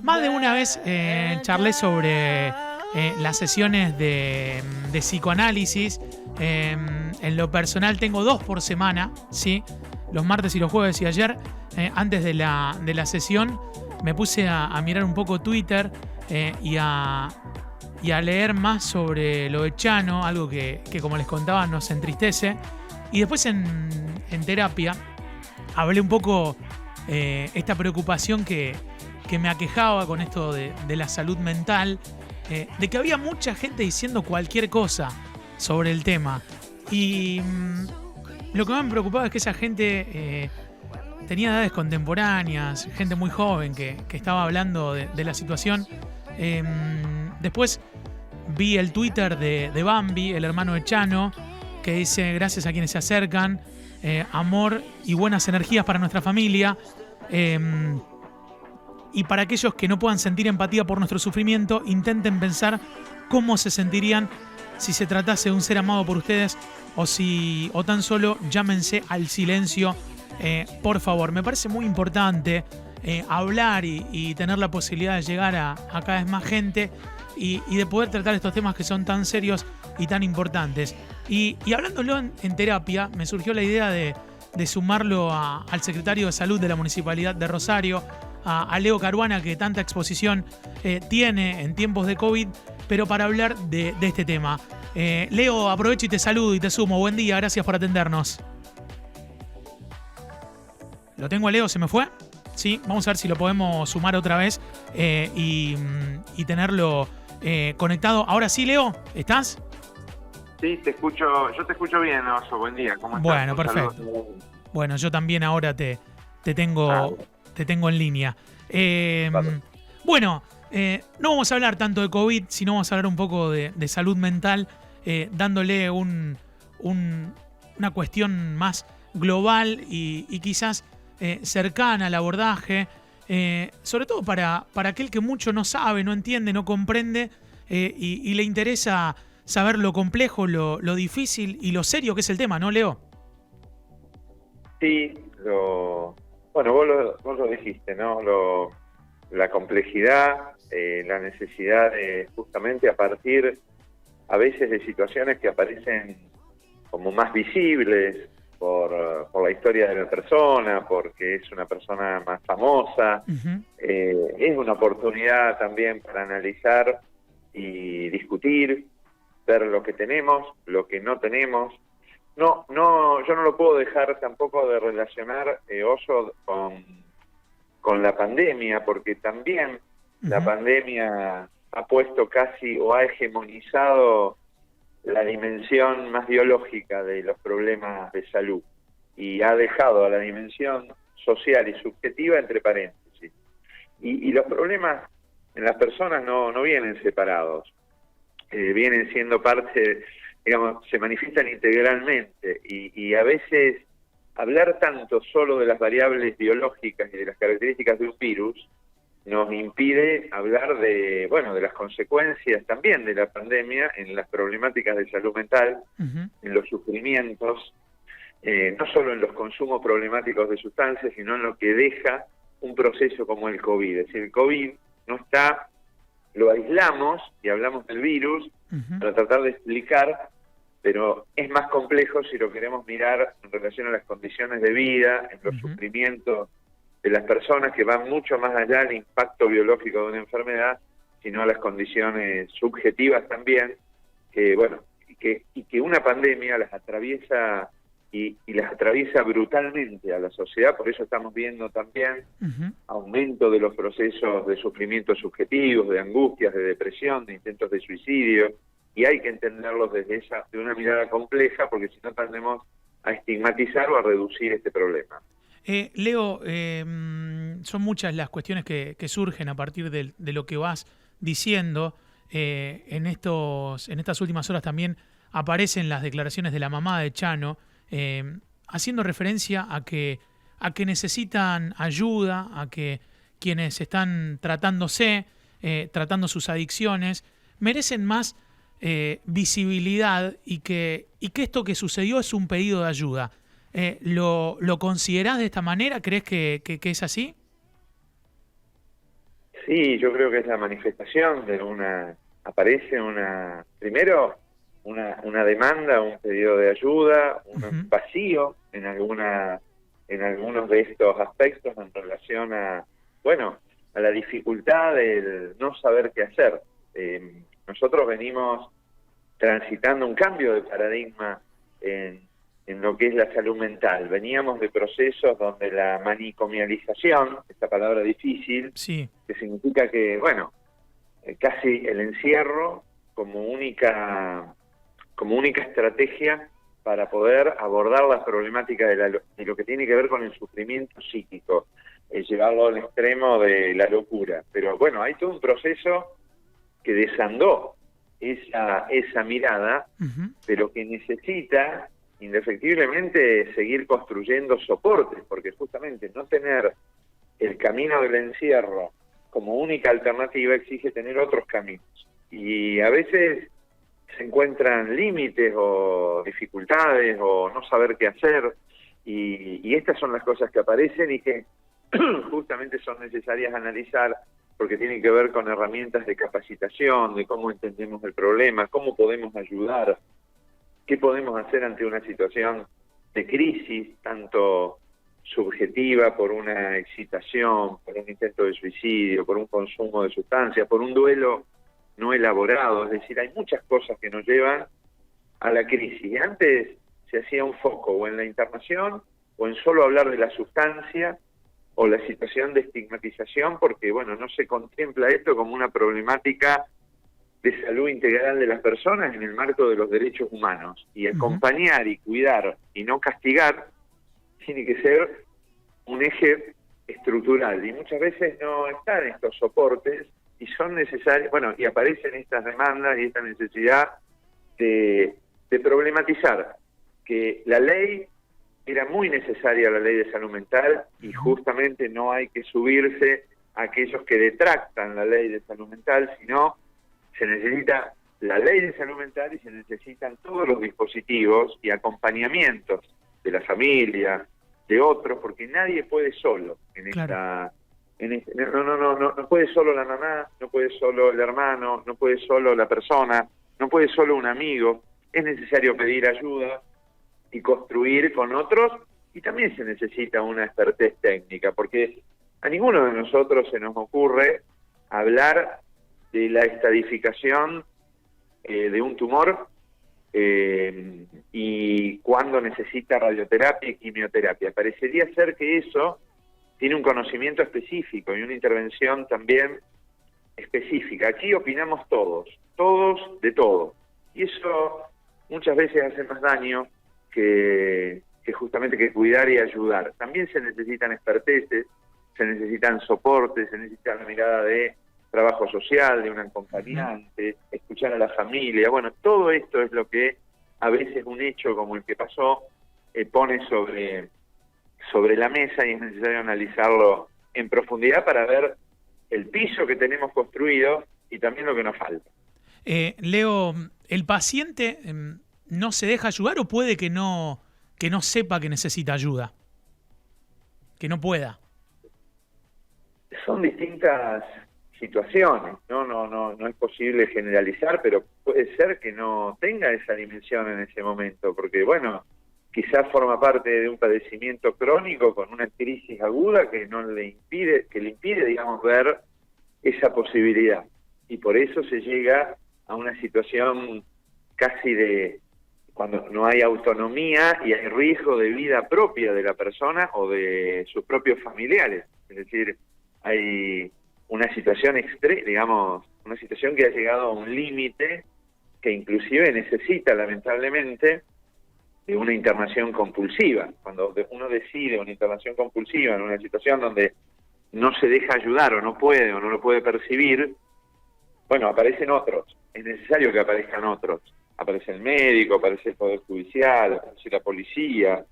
Más de una vez charlé sobre las sesiones de psicoanálisis. En lo personal tengo 2 por semana, ¿sí? Los martes y los jueves. Y ayer, antes de la sesión, me puse a mirar un poco Twitter y a leer más sobre lo de Chano, algo que como les contaba, nos entristece. Y después en terapia hablé un poco esta preocupación que me aquejaba con esto de la salud mental, de que había mucha gente diciendo cualquier cosa sobre el tema. Y lo que más me preocupaba es que esa gente tenía edades contemporáneas, gente muy joven que estaba hablando de la situación. Después vi el Twitter de Bambi, el hermano de Chano, que dice: gracias a quienes se acercan, amor y buenas energías para nuestra familia. Y para aquellos que no puedan sentir empatía por nuestro sufrimiento, intenten pensar cómo se sentirían si se tratase de un ser amado por ustedes, o tan solo llámense al silencio, por favor. Me parece muy importante hablar y tener la posibilidad de llegar a cada vez más gente y de poder tratar estos temas que son tan serios y tan importantes. Y hablándolo en terapia, me surgió la idea de sumarlo al secretario de Salud de la Municipalidad de Rosario, a Leo Caruana, que tanta exposición tiene en tiempos de COVID, pero para hablar de este tema. Leo, aprovecho y te saludo y te sumo. Buen día, gracias por atendernos. ¿Lo tengo a Leo? ¿Se me fue? Sí, vamos a ver si lo podemos sumar otra vez y tenerlo conectado. Ahora sí, Leo, ¿estás? Sí, te escucho, yo te escucho bien, Oso. Buen día, ¿cómo estás? Bueno, perfecto. Bueno, yo también ahora te tengo en línea. Vale. Bueno, no vamos a hablar tanto de COVID, sino vamos a hablar un poco de salud mental, dándole una cuestión más global y quizás cercana al abordaje, sobre todo para aquel que mucho no sabe, no entiende, no comprende y le interesa saber lo complejo, lo difícil y lo serio que es el tema, ¿no, Leo? Sí, bueno, vos lo dijiste, ¿no? La complejidad, la necesidad de, justamente a partir a veces de situaciones que aparecen como más visibles por la historia de la persona, porque es una persona más famosa. Uh-huh. Es una oportunidad también para analizar y discutir, ver lo que tenemos, lo que no tenemos. No, yo no lo puedo dejar tampoco de relacionar, Oso, con la pandemia, porque también la pandemia ha puesto casi o ha hegemonizado la dimensión más biológica de los problemas de salud y ha dejado a la dimensión social y subjetiva entre paréntesis. Y los problemas en las personas no vienen separados, vienen siendo parte, digamos, se manifiestan integralmente y a veces hablar tanto solo de las variables biológicas y de las características de un virus nos impide hablar de las consecuencias también de la pandemia en las problemáticas de salud mental, Uh-huh. en los sufrimientos, no solo en los consumos problemáticos de sustancias, sino en lo que deja un proceso como el COVID. Es decir, el COVID no está, lo aislamos y hablamos del virus Uh-huh. para tratar de explicar, pero es más complejo si lo queremos mirar en relación a las condiciones de vida, en los Uh-huh. sufrimientos de las personas, que van mucho más allá del impacto biológico de una enfermedad, sino a las condiciones subjetivas también, que una pandemia las atraviesa y las atraviesa brutalmente a la sociedad. Por eso estamos viendo también Uh-huh. aumento de los procesos de sufrimiento subjetivos, de angustias, de depresión, de intentos de suicidio, y hay que entenderlos de una mirada compleja, porque si no tendemos a estigmatizar o a reducir este problema. Leo, son muchas las cuestiones que surgen a partir de lo que vas diciendo. En estas últimas horas también aparecen las declaraciones de la mamá de Chano, haciendo referencia a que necesitan ayuda, a que quienes están tratando sus adicciones, merecen más visibilidad y que esto que sucedió es un pedido de ayuda. ¿Lo considerás de esta manera? ¿Crees que es así? Sí, yo creo que es la manifestación de aparece primero una demanda, un pedido de ayuda, un vacío en algunos de estos aspectos en relación a la dificultad del no saber qué hacer. Nosotros venimos transitando un cambio de paradigma en lo que es la salud mental. Veníamos de procesos donde la manicomialización, esta palabra difícil, Sí. que significa que, casi el encierro como única estrategia para poder abordar las problemáticas de lo que tiene que ver con el sufrimiento psíquico, llevarlo al extremo de la locura. Pero hay todo un proceso que desandó esa mirada, pero que necesita indefectiblemente seguir construyendo soportes, porque justamente no tener el camino del encierro como única alternativa exige tener otros caminos. Y a veces se encuentran límites o dificultades o no saber qué hacer, y estas son las cosas que aparecen y que justamente son necesarias analizar, porque tienen que ver con herramientas de capacitación, de cómo entendemos el problema, cómo podemos ayudar, qué podemos hacer ante una situación de crisis, tanto subjetiva por una excitación, por un intento de suicidio, por un consumo de sustancias, por un duelo no elaborado. Es decir, hay muchas cosas que nos llevan a la crisis. Y antes se hacía un foco o en la internación o en solo hablar de la sustancia o la situación de estigmatización, porque no se contempla esto como una problemática de salud integral de las personas en el marco de los derechos humanos. Y acompañar y cuidar y no castigar tiene que ser un eje estructural, y muchas veces no están estos soportes y son necesarios, y aparecen estas demandas y esta necesidad de problematizar que la ley era muy necesaria, la ley de salud mental, y justamente no hay que subirse a aquellos que detractan la ley de salud mental, sino se necesita la ley de salud mental y se necesitan todos los dispositivos y acompañamientos de la familia, de otros, porque nadie puede solo no puede solo la mamá, no puede solo el hermano, no puede solo la persona, no puede solo un amigo. Es necesario pedir ayuda y construir con otros, y también se necesita una expertez técnica, porque a ninguno de nosotros se nos ocurre hablar de la estadificación de un tumor y cuando necesita radioterapia y quimioterapia. Parecería ser que eso tiene un conocimiento específico y una intervención también específica. Aquí opinamos todos de todo, y eso muchas veces hace más daño que justamente que cuidar y ayudar. También se necesitan experteces, se necesitan soportes, se necesita la mirada de trabajo social, de un acompañante, escuchar a la familia. Todo esto es lo que a veces un hecho como el que pasó pone sobre la mesa, y es necesario analizarlo en profundidad para ver el piso que tenemos construido y también lo que nos falta. Leo, ¿el paciente no se deja ayudar o puede que no sepa que necesita ayuda? Que no pueda. Son distintas situaciones, no es posible generalizar, pero puede ser que no tenga esa dimensión en ese momento, porque quizás forma parte de un padecimiento crónico con una crisis aguda que le impide, digamos, ver esa posibilidad, y por eso se llega a una situación casi de cuando no hay autonomía y hay riesgo de vida propia de la persona o de sus propios familiares. Es decir, hay una situación una situación que ha llegado a un límite que inclusive necesita, lamentablemente, de una internación compulsiva. Cuando uno decide una internación compulsiva en una situación donde no se deja ayudar o no lo puede percibir, aparecen otros. Es necesario que aparezcan otros. Aparece el médico, aparece el Poder Judicial, aparece la policía,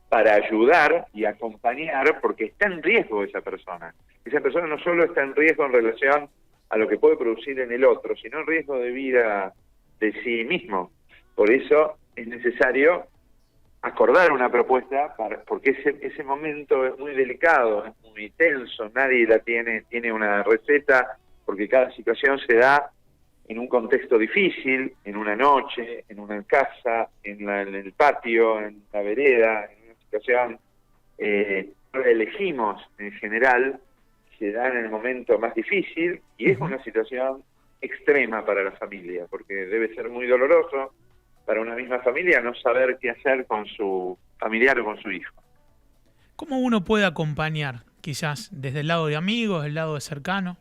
para ayudar y acompañar, porque está en riesgo esa persona. Esa persona no solo está en riesgo en relación a lo que puede producir en el otro, sino en riesgo de vida de sí mismo. Por eso es necesario acordar una propuesta, porque ese momento es muy delicado, es muy tenso, nadie tiene una receta, porque cada situación se da en un contexto difícil, en una noche, en una casa, en el patio, en la vereda, en una situación no la elegimos en general, se da en el momento más difícil y es una situación extrema para la familia, porque debe ser muy doloroso para una misma familia no saber qué hacer con su familiar o con su hijo. ¿Cómo uno puede acompañar? Quizás desde el lado de amigos, del lado de cercano.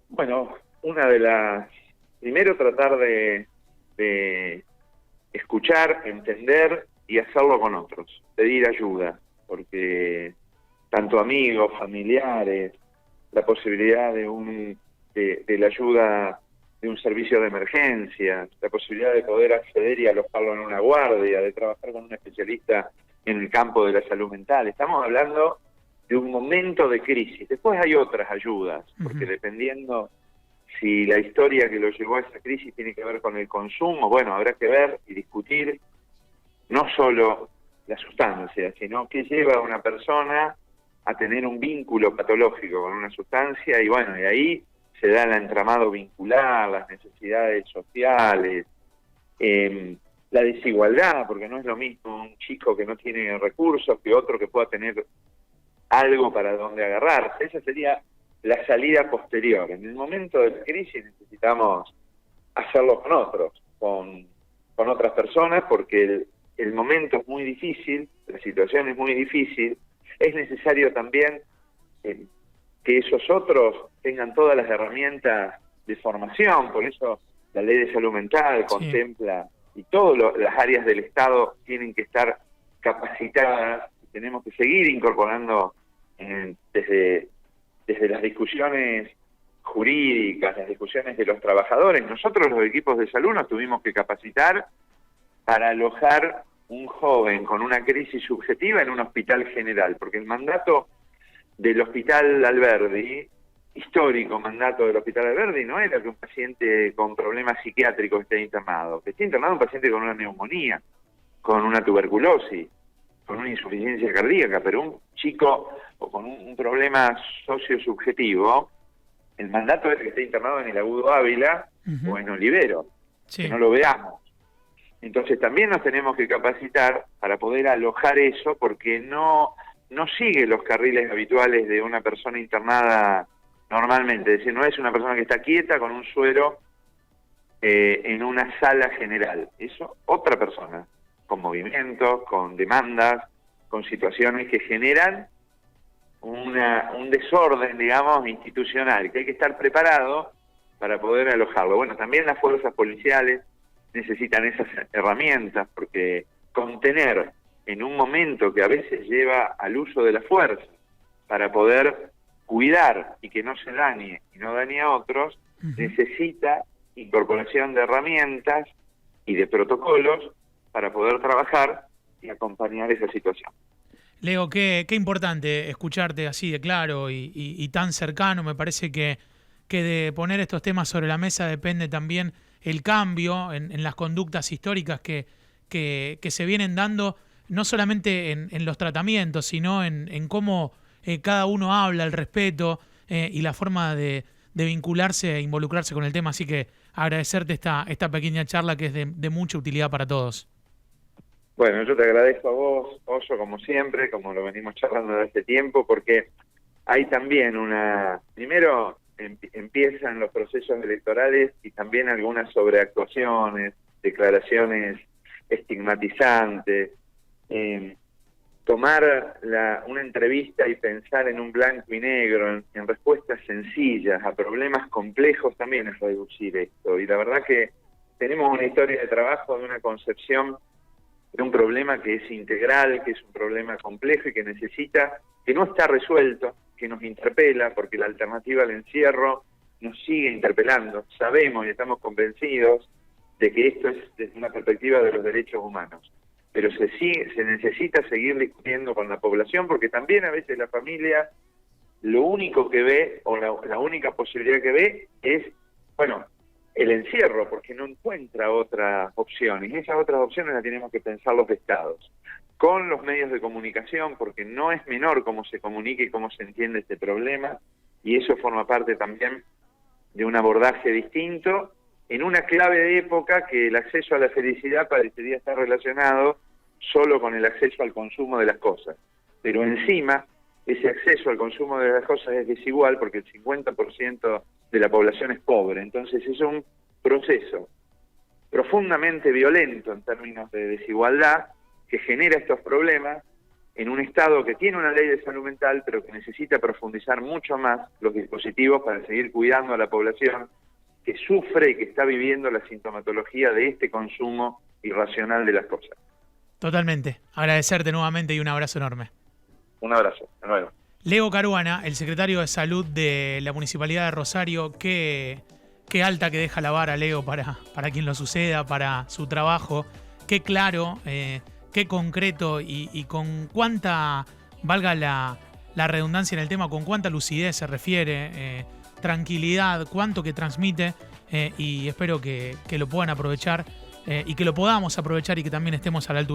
Bueno, primero tratar de escuchar, entender y hacerlo con otros, pedir ayuda, porque tanto amigos, familiares, la posibilidad de la ayuda de un servicio de emergencia, la posibilidad de poder acceder y alojarlo en una guardia, de trabajar con un especialista en el campo de la salud mental. Estamos hablando de un momento de crisis. Después hay otras ayudas, porque dependiendo si la historia que lo llevó a esa crisis tiene que ver con el consumo, bueno, habrá que ver y discutir no solo la sustancia, sino qué lleva a una persona a tener un vínculo patológico con una sustancia, y bueno, y ahí se da el entramado vincular, las necesidades sociales, la desigualdad, porque no es lo mismo un chico que no tiene recursos que otro que pueda tener algo para donde agarrarse. Esa sería la salida posterior. En el momento de la crisis necesitamos hacerlo con otros, con otras personas, porque el momento es muy difícil, la situación es muy difícil. Es necesario también que esos otros tengan todas las herramientas de formación, por eso la ley de salud mental contempla, y todas las áreas del Estado tienen que estar capacitadas, tenemos que seguir incorporando desde las discusiones jurídicas, las discusiones de los trabajadores. Nosotros los equipos de salud nos tuvimos que capacitar para alojar un joven con una crisis subjetiva en un hospital general, porque el mandato del Hospital Alberdi, histórico mandato del Hospital Alberdi, no era que un paciente con problemas psiquiátricos esté internado, que esté internado un paciente con una neumonía, con una tuberculosis, con una insuficiencia cardíaca, pero un chico o con un problema sociosubjetivo, el mandato es que esté internado en el Agudo Ávila o en Olivero, que no lo veamos. Entonces también nos tenemos que capacitar para poder alojar eso, porque no sigue los carriles habituales de una persona internada normalmente. Es decir, no es una persona que está quieta con un suero en una sala general. Eso, otra persona, con movimientos, con demandas, con situaciones que generan un desorden, digamos, institucional, que hay que estar preparado para poder alojarlo. Bueno, también las fuerzas policiales necesitan esas herramientas, porque contener en un momento que a veces lleva al uso de la fuerza para poder cuidar y que no se dañe y no dañe a otros, necesita incorporación de herramientas y de protocolos para poder trabajar y acompañar esa situación. Leo, qué importante escucharte así de claro y tan cercano. Me parece que de poner estos temas sobre la mesa depende también el cambio en las conductas históricas que se vienen dando, no solamente en los tratamientos, sino en cómo cada uno habla, el respeto y la forma de vincularse e involucrarse con el tema. Así que agradecerte esta pequeña charla que es de mucha utilidad para todos. Bueno, yo te agradezco a vos, Oso, como siempre, como lo venimos charlando desde este tiempo, porque hay también primero empiezan los procesos electorales y también algunas sobreactuaciones, declaraciones estigmatizantes, tomar una entrevista y pensar en un blanco y negro, en respuestas sencillas a problemas complejos también es reducir esto. Y la verdad que tenemos una historia de trabajo, de una concepción de un problema que es integral, que es un problema complejo y que no está resuelto, que nos interpela, porque la alternativa al encierro nos sigue interpelando. Sabemos y estamos convencidos de que esto es desde una perspectiva de los derechos humanos, pero se necesita seguir discutiendo con la población, porque también a veces la familia lo único que ve, o la única posibilidad que ve es, bueno, el encierro, porque no encuentra otras opciones. Y esas otras opciones las tenemos que pensar los estados, con los medios de comunicación, porque no es menor cómo se comunica y cómo se entiende este problema, y eso forma parte también de un abordaje distinto, en una clave de época que el acceso a la felicidad parecería estar relacionado solo con el acceso al consumo de las cosas. Pero encima, ese acceso al consumo de las cosas es desigual porque el 50% de la población es pobre. Entonces es un proceso profundamente violento en términos de desigualdad que genera estos problemas en un Estado que tiene una ley de salud mental, pero que necesita profundizar mucho más los dispositivos para seguir cuidando a la población que sufre y que está viviendo la sintomatología de este consumo irracional de las cosas. Totalmente. Agradecerte nuevamente y un abrazo enorme. Un abrazo. Hasta luego. Leo Caruana, el secretario de Salud de la Municipalidad de Rosario, qué alta que deja la vara, Leo, para quien lo suceda, para su trabajo. Qué claro, qué concreto y con cuánta, valga la redundancia en el tema, con cuánta lucidez se refiere, tranquilidad, cuánto que transmite, y espero que lo puedan aprovechar y que lo podamos aprovechar y que también estemos a la altura.